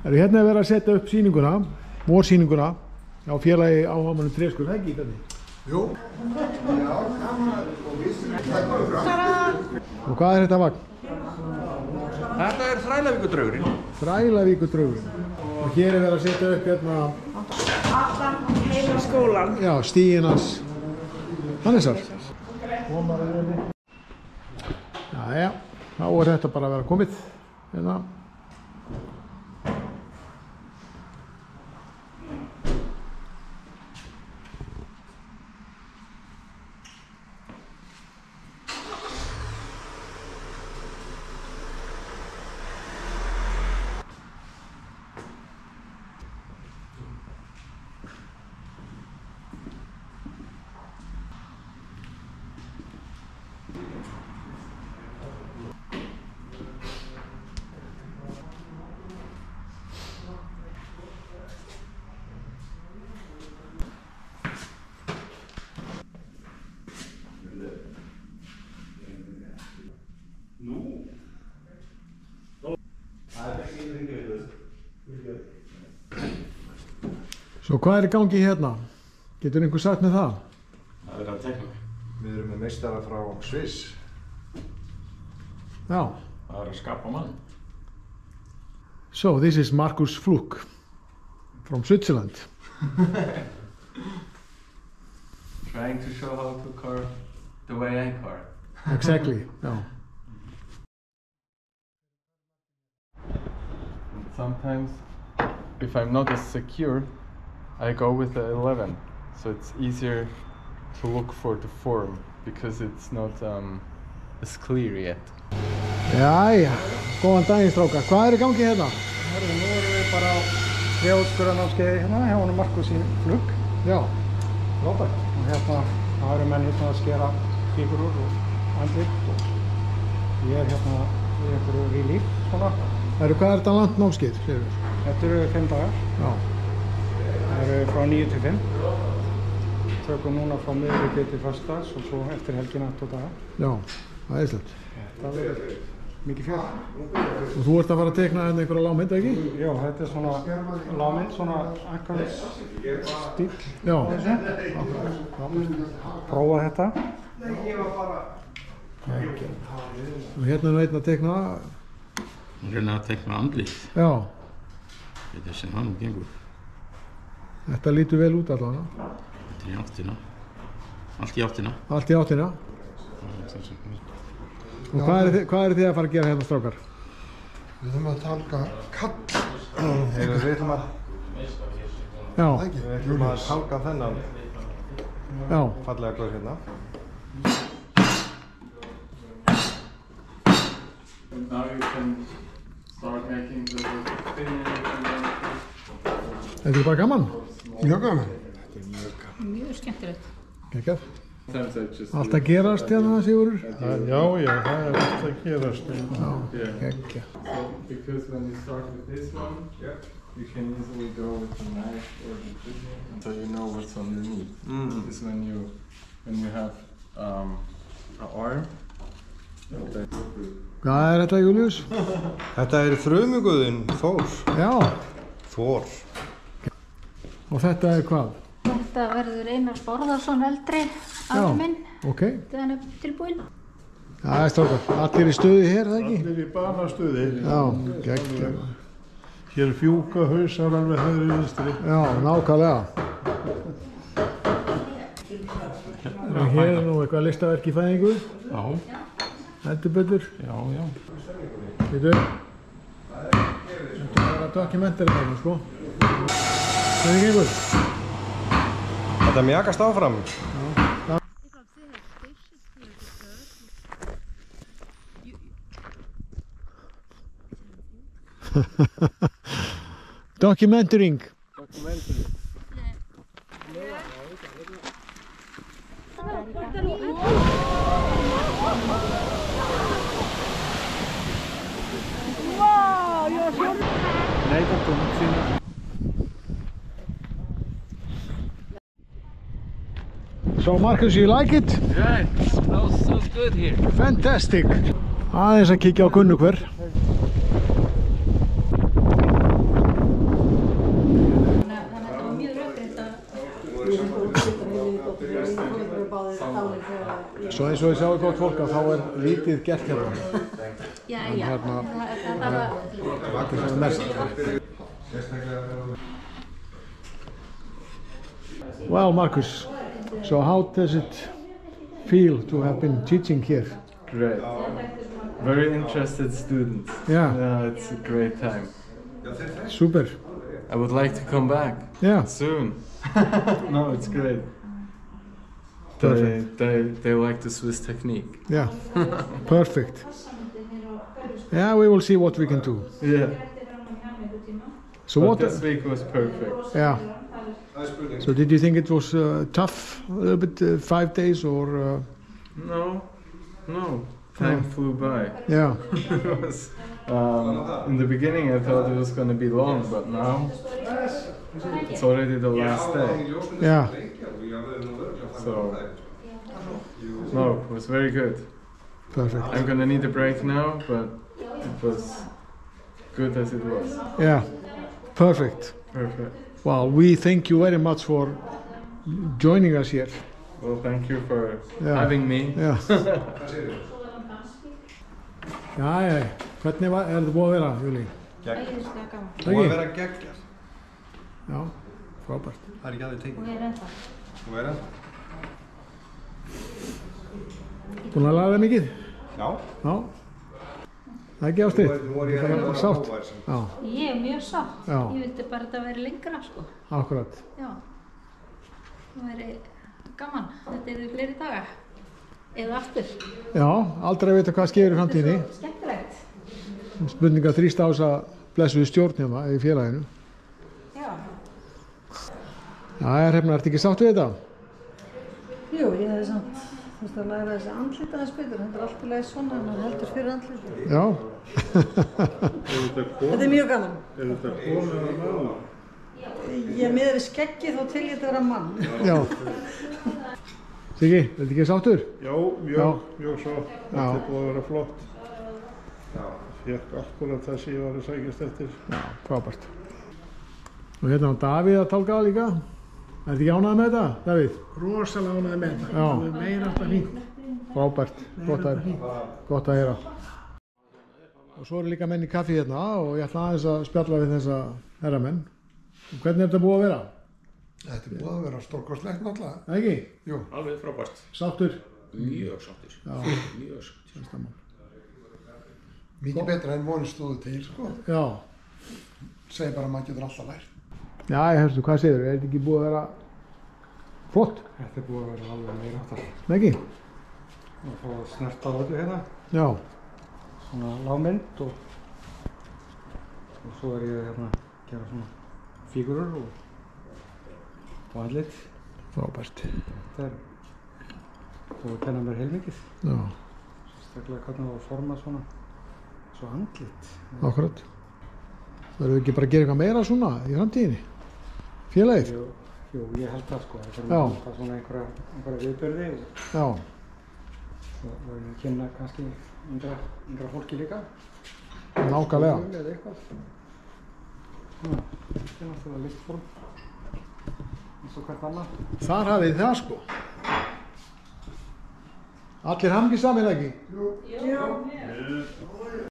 Hérna er verið að setja upp sýninguna, vorsýninguna á félagi áhugamönnum Tréskur, það ekki í þetta? Jú. Já, og hvað er þetta vagn? Þetta er Þrælavíkurdraugurinn. Þrælavíkurdraugurinn. Og hér er verið að setja upp hérna allan heila skólan. Já, stíginn hans Hannesar. Jæja, þá er þetta bara að vera komið hérna. Svo hvað er í gangi hérna? Getur einhver sagt með það? Það er að teikna. Við erum með meistara frá Sviss. Já. Það er að skapa mann. So this is Markus Fluck from Switzerland. Trying to show how to carve the way I carve. Exactly. Já. Sometimes, if I'm not as secure, I go with the 11, so it's easier to look for the form because it's not as clear yet. Jæja, góðan daginn strákar. Hvað er í gangi hérna? Nú erum við bara á trjáskuranámskeiði hérna hjá honum Markusi Fluck. Já, frábært. Og hérna eru menn hérna að skera fígurur og andlit og ég er hérna í einhverju relief svona. Hvað er þetta langt námskeið, segir við? Þetta eru 5 dagar. Já. Það eru frá 9 til 5. Tökum núna frá miðvikudag til föstudags og svo eftir helgina 2 daga. Já, æðislegt. Það verður mikið fjör. Og þú ert að fara að teikna hérna einhverja lágmynd, ekki? Já, þetta er svona lágmynd, svona akkans stíl. Já. Prófa þetta. Og hérna er einn að teikna. Hún reyna að teikna andlit. Já. Þetta sem hann gengur. Þetta lítur vel út allavega. Þetta er í áttina. Allt í áttina. Allt í áttina. Og hvað er þið að fara að gera hérna, strákar? Við þurfum að talka kall. Við ætlum að talka þennan fallega gaur hérna. Now you can start making the finish. Þetta er bara gaman? Mjög gaman. Mjög skemmtilegt. Geggjað. Sometimes I just Allt að gerast hérna, Sigurður? Já, það er allt að gerast. Já, geggjað. So because when you start with this one, you can easily go with the knife or the chisel, so you know what's underneath. Because when you have an arm. Hvað er þetta, Júlíus? Þetta er frumuguðinn Þór. Já. Þór. Og þetta er hvað? Þetta verður Einar Bárðarsson eldri, afi minn. Ok. Þegar hann er tilbúinn. Það er strákar. Allir í stuði hér, það ekki? Allir í banastuði. Já, geggjað. Hér fjúka hausar alveg hægri vinstri. Já, nákvæmlega. Og hér er nú eitthvað listaverk í fæðingu. Já. Heldur betur. Já. Þetta er bara dokumentari þarna, sko. Hvernig gengur? Þetta mjakast áfram. Documenting. Nei, það kom sína. So Marcus, you like it? Yeah, it smells so good here. Fantastic. Aðeins að kíkja á kunnu hver. Svo eins og ég sjáu gott fólk að þá lítið gert hérna. Já, En hérna, það er mest. Well, Marcus, so how does it feel to have been teaching here? Great. Very interested students. Yeah. It's a great time. Super. I would like to come back. Yeah. Soon. No, it's great. Perfect. They like the Swiss technique. Yeah. Perfect. Yeah, we will see what we can do. Yeah. So But what? this week was perfect. Yeah. So did you think it was tough a little bit, 5 days or? No. Time flew by. Yeah. It was, in the beginning I thought it was going to be long, but now it's already the last day. Yeah. So, no, it was very good. Perfect. I'm going to need a break now, but it was good as it was. Yeah. Perfect. Perfect. Well, we thank you very much for joining us here. Well, thank you for Yeah. having me. Yeah. Jæja, hvernig er þetta búið að vera, Júlí? Æðislega gaman. Búið að vera geggjað. Já, frábært. Það er ekki að þið tekið. Og ég er ennþá. Þú er það? Búin að laga það mikið? Já. Já. Það er ekki ástritt. Nú er ég að reyna sátt. Já, Ég er mjög sátt. Já. Ég vildi bara að þetta veri lengra, sko. akkurat. Já. Það veri gaman. Þetta eru fleiri daga. Eða aftur. Já, aldrei að vita hvað skeður í framtíðinni. Skemmtilegt. Spurninga þrýst á þess að blessuðu stjórn hérna í félaginu. Já. Jæja, Hrefna, ertu ekki sátt við þetta? Jú, ég hefði samt, þú veist, að læra þessi andlita aðeins betur. Þetta er alltaf leið svona, en maður heldur fyrir andlita. Já. Þetta er mjög gaman. Er þetta konu eða maður? Ég miðað við skeggi þá til ég þetta vera mann. Já. Siggi, ertu ekki sáttur? Já, Já. mjög svo. Þetta er búið að vera flott. Fékk akkurat það sem ég var að sækjast eftir. Já, frábært. Og hérna á Davíð að tálka líka. Ertu ekki ánægð með þetta, Davíð? Rosalega ánægður með þetta. Já. Það er meira alltaf fínt. Frábært, gott að heyra. Og svo eru líka menn í kaffi hérna og ég ætla aðeins að spjalla við þessa herramenn. Og hvernig er þetta búið að vera? Þetta er búið að vera stórkostlegt náttúrulega. Það ekki? Jú. Alveg frábært. Sáttur? Mjög sáttur. Já. Mjög sáttur. Mikið betra en vonir stóðu til, sko. Já. Segir bara að maður getur alltaf lært. Já, ég hörstu, hvað segir þú? Er þetta ekki búið að vera flott? Þetta er búið að vera alveg meira áttar. Það ekki? Og fá að snerta á öllu hérna. Já. Svona lágmynd og svo er ég hérna að gera svona fígurur og andlit. Frábært. Þetta er búið að kenna mér heilmikið. Já. Sérstaklega hvernig það var formað svona svo andlit. Akkurat. Verður við ekki bara að gera eitthvað meira svona í framtíðinni? Félagið? Jú, ég held það sko. Það Já. er svona einhverja viðburði Já. og verður að kynna kannski yngra fólki líka. Nákvæmlega. Eða eitthvað. Þetta er náttúrulega listform eins og hvert annað. Þar hafið þið það sko. Allir hamingjusamir, ekki? Jú.